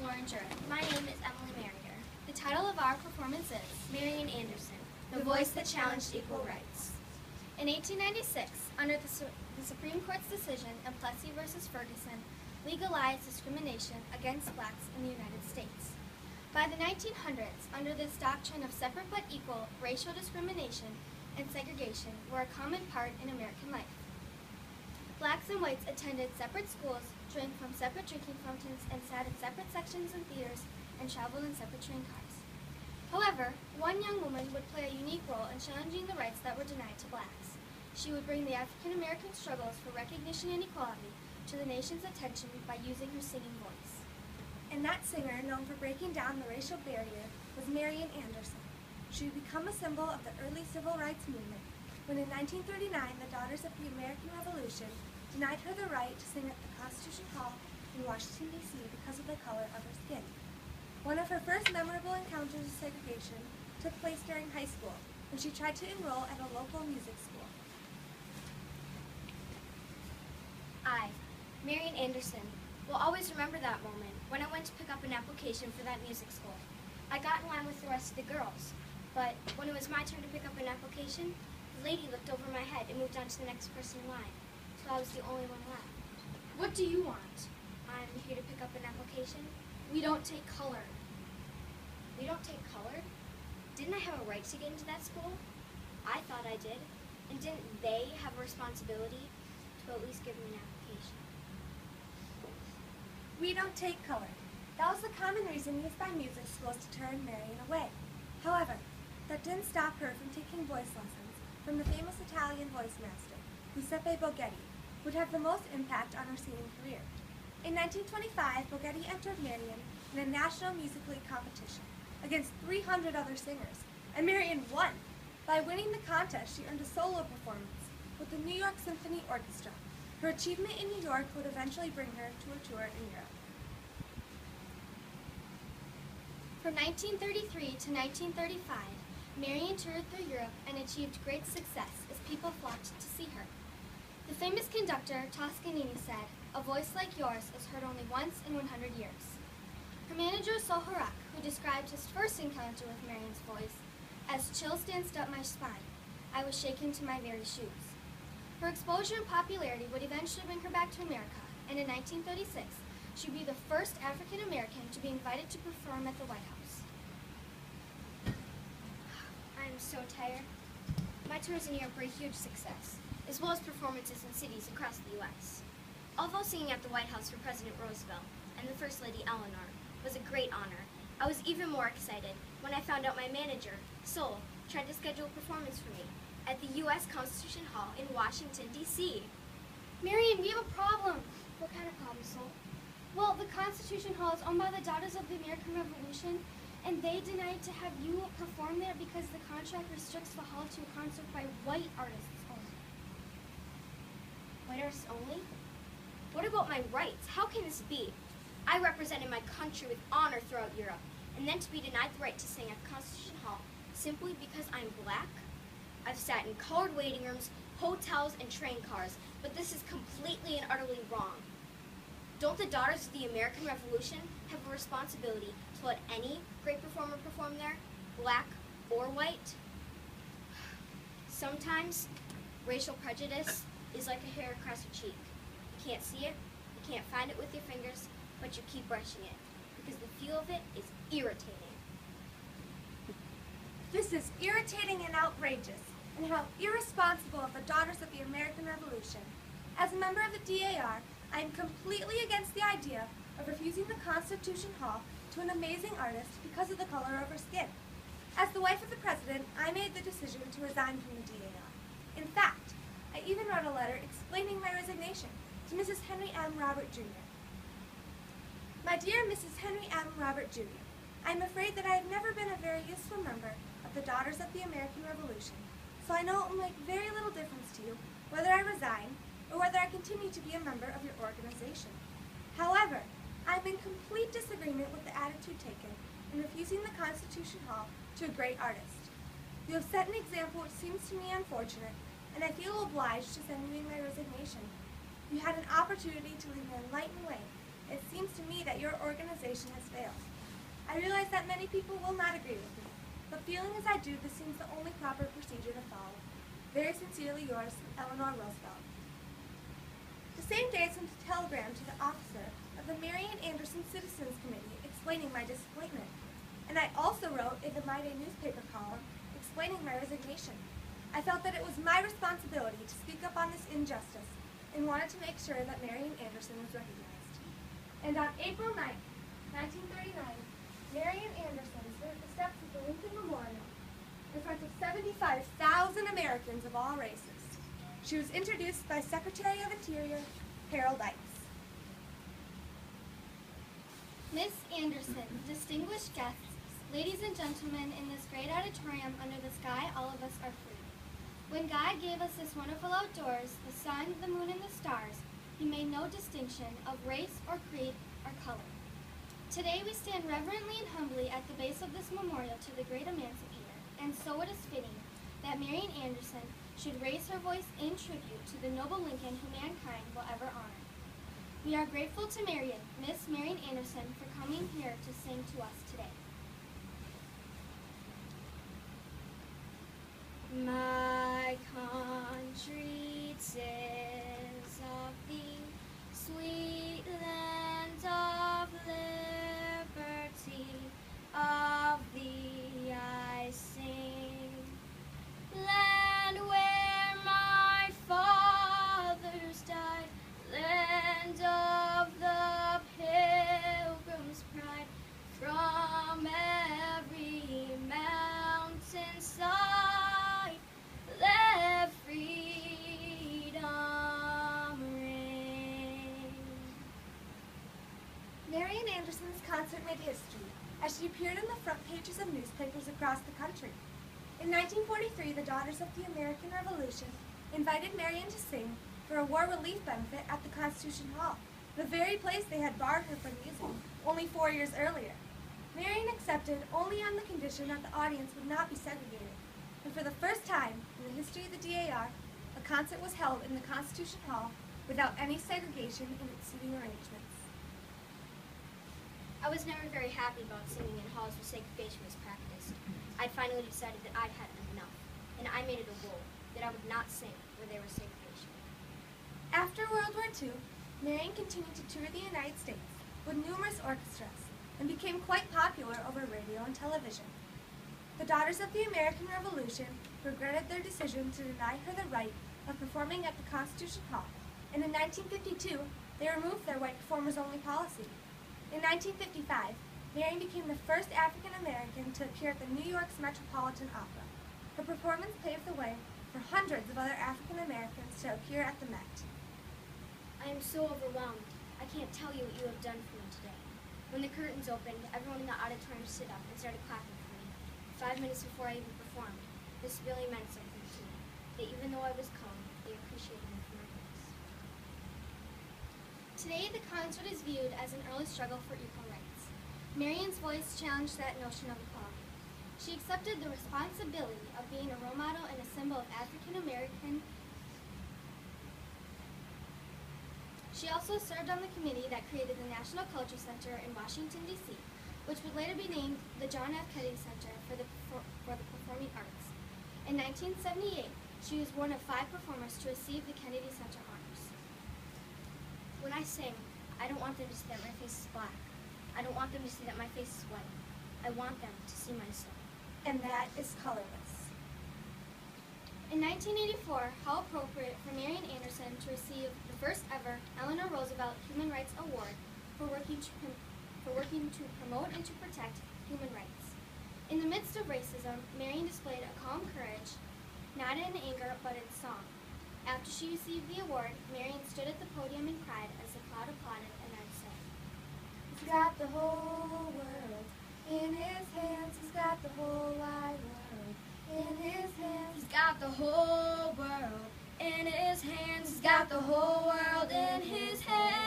Lauren Jurek. My name is Emily Merrider. The title of our performance is Marian Anderson, the voice that challenged equal rights. In 1896, under the Supreme Court's decision in Plessy v. Ferguson, legalized discrimination against blacks in the United States. By the 1900s, under this doctrine of separate but equal, racial discrimination and segregation were a common part in American life. Blacks and whites attended separate schools, drank from separate drinking fountains, and sat in separate sections in theaters and traveled in separate train cars. However, one young woman would play a unique role in challenging the rights that were denied to blacks. She would bring the African-American struggles for recognition and equality to the nation's attention by using her singing voice. And that singer, known for breaking down the racial barrier, was Marian Anderson. She would become a symbol of the early civil rights movement, when in 1939 the Daughters of the American Revolution denied her the right to sing at the Constitution Hall in Washington, D.C. because of the color of her skin. One of her first memorable encounters with segregation took place during high school, when she tried to enroll at a local music school. I, Marian Anderson, will always remember that moment when I went to pick up an application for that music school. I got in line with the rest of the girls, but when it was my turn to pick up an application, the lady looked over my head and moved on to the next person in line, so I was the only one left. What do you want? I'm here to pick up an application. We don't take color. We don't take color? Didn't I have a right to get into that school? I thought I did. And didn't they have a responsibility to at least give me an application? We don't take color. That was the common reason used by music schools to turn Marian away. However, that didn't stop her from taking voice lessons from the famous Italian voice master, Giuseppe Boghetti, who would have the most impact on her singing career. In 1925, Boghetti entered Marian in a national music league competition against 300 other singers, and Marian won. By winning the contest, she earned a solo performance with the New York Symphony Orchestra. Her achievement in New York would eventually bring her to a tour in Europe. From 1933 to 1935, Marian toured through Europe and achieved great success as people flocked to see her. The famous conductor Toscanini said, "A voice like yours is heard only once in 100 years." Her manager Sohorak, who described his first encounter with Marian's voice as "chills danced up my spine. I was shaken to my very shoes." Her exposure and popularity would eventually bring her back to America, and in 1936, she would be the first African American to be invited to perform at the White House. I'm so tired. My tours in Europe were a huge success, as well as performances in cities across the U.S. Although singing at the White House for President Roosevelt and the First Lady Eleanor was a great honor, I was even more excited when I found out my manager, Sol, tried to schedule a performance for me at the U.S. Constitution Hall in Washington, D.C. Marian, we have a problem. What kind of problem, Sol? Well, the Constitution Hall is owned by the Daughters of the American Revolution, and they denied to have you perform there because the contract restricts the hall to a concert by white artists only. White artists only? What about my rights? How can this be? I represented my country with honor throughout Europe, and then to be denied the right to sing at the Constitution Hall simply because I'm black? I've sat in colored waiting rooms, hotels, and train cars, but this is completely and utterly wrong. Don't the Daughters of the American Revolution have a responsibility to let any great performer perform there, black or white? Sometimes, racial prejudice is like a hair across your cheek. You can't see it, you can't find it with your fingers, but you keep brushing it, because the feel of it is irritating. This is irritating and outrageous, and how irresponsible of the Daughters of the American Revolution. As a member of the DAR, I am completely against the idea of refusing the Constitution Hall to an amazing artist because of the color of her skin. As the wife of the president, I made the decision to resign from the DAR. In fact, I even wrote a letter explaining my resignation to Mrs. Henry M. Robert Jr. My dear Mrs. Henry M. Robert Jr., I am afraid that I have never been a very useful member of the Daughters of the American Revolution, so I know it will make very little difference to you whether I resign or whether I continue to be a member of your organization. However, I am in complete disagreement with the attitude taken in refusing the Constitution Hall to a great artist. You have set an example which seems to me unfortunate, and I feel obliged to send you in my resignation. You had an opportunity to lead an enlightened way, it seems to me that your organization has failed. I realize that many people will not agree with me, but feeling as I do, this seems the only proper procedure to follow. Very sincerely yours, Eleanor Roosevelt. The same day I sent a telegram to the officer of the Marian Anderson Citizens Committee explaining my disappointment, and I also wrote in the My Day newspaper column explaining my resignation. I felt that it was my responsibility to speak up on this injustice and wanted to make sure that Marian Anderson was recognized. And on April 9th, 1939, Marian Anderson stood at the steps of the Lincoln Memorial in front of 75,000 Americans of all races. She was introduced by Secretary of Interior Harold Ives. Miss Anderson, distinguished guests, ladies and gentlemen, in this great auditorium under the sky, all of us are free. When God gave us this wonderful outdoors, the sun, the moon, and the stars, He made no distinction of race or creed or color. Today we stand reverently and humbly at the base of this memorial to the great emancipator, and so it is fitting that Marian Anderson should raise her voice in tribute to the noble Lincoln who mankind will ever honor. We are grateful to Miss Marian Anderson, for coming here to sing to us today. My country, 'tis of thee, sweet land of liberty, of thee I sing. Land where my fathers died, land of the pilgrim's pride, from every mountainside, let freedom ring. Marian Anderson's concert made history as she appeared in the front pages of newspapers across the country. In 1943, the Daughters of the American Revolution invited Marian to sing for a war relief benefit at the Constitution Hall, the very place they had barred her from using only 4 years earlier. Marian accepted only on the condition that the audience would not be segregated, and for the first time in the history of the DAR, a concert was held in the Constitution Hall without any segregation in its seating arrangements. I was never very happy about singing in halls where segregation was practiced. I finally decided that I'd had enough, and I made it a rule that I would not sing where there was segregation. After World War II, Marian continued to tour the United States with numerous orchestras and became quite popular over radio and television. The Daughters of the American Revolution regretted their decision to deny her the right of performing at the Constitution Hall, and in 1952, they removed their white performers-only policy. In 1955, Marian became the first African American to appear at the New York's Metropolitan Opera. Her performance paved the way for hundreds of other African Americans to appear at the Met. I am so overwhelmed. I can't tell you what you have done for me today. When the curtains opened, everyone in the auditorium stood up and started clapping for me. 5 minutes before I even performed, this really meant something to me. That even though I was calm, they appreciated me for my voice. Today, the concert is viewed as an early struggle for equal rights. Marian's voice challenged that notion of equality. She accepted the responsibility of being a role model and a symbol of African American. She also served on the committee that created the National Culture Center in Washington, D.C., which would later be named the John F. Kennedy Center for the Performing Arts. In 1978, she was one of 5 performers to receive the Kennedy Center honors. When I sing, I don't want them to see that my face is black. I don't want them to see that my face is white. I want them to see my soul. And that is colorless. In 1984, how appropriate for Marian Anderson to receive the first ever Eleanor Roosevelt Human Rights Award for working to promote and to protect human rights. In the midst of racism, Marian displayed a calm courage, not in anger but in song. After she received the award, Marian stood at the podium and cried as the crowd applauded and then sang. He's got the whole world in his hands. He's got the whole wide world in his hands. He's got the whole world in his hands. He's got the whole world in his hands.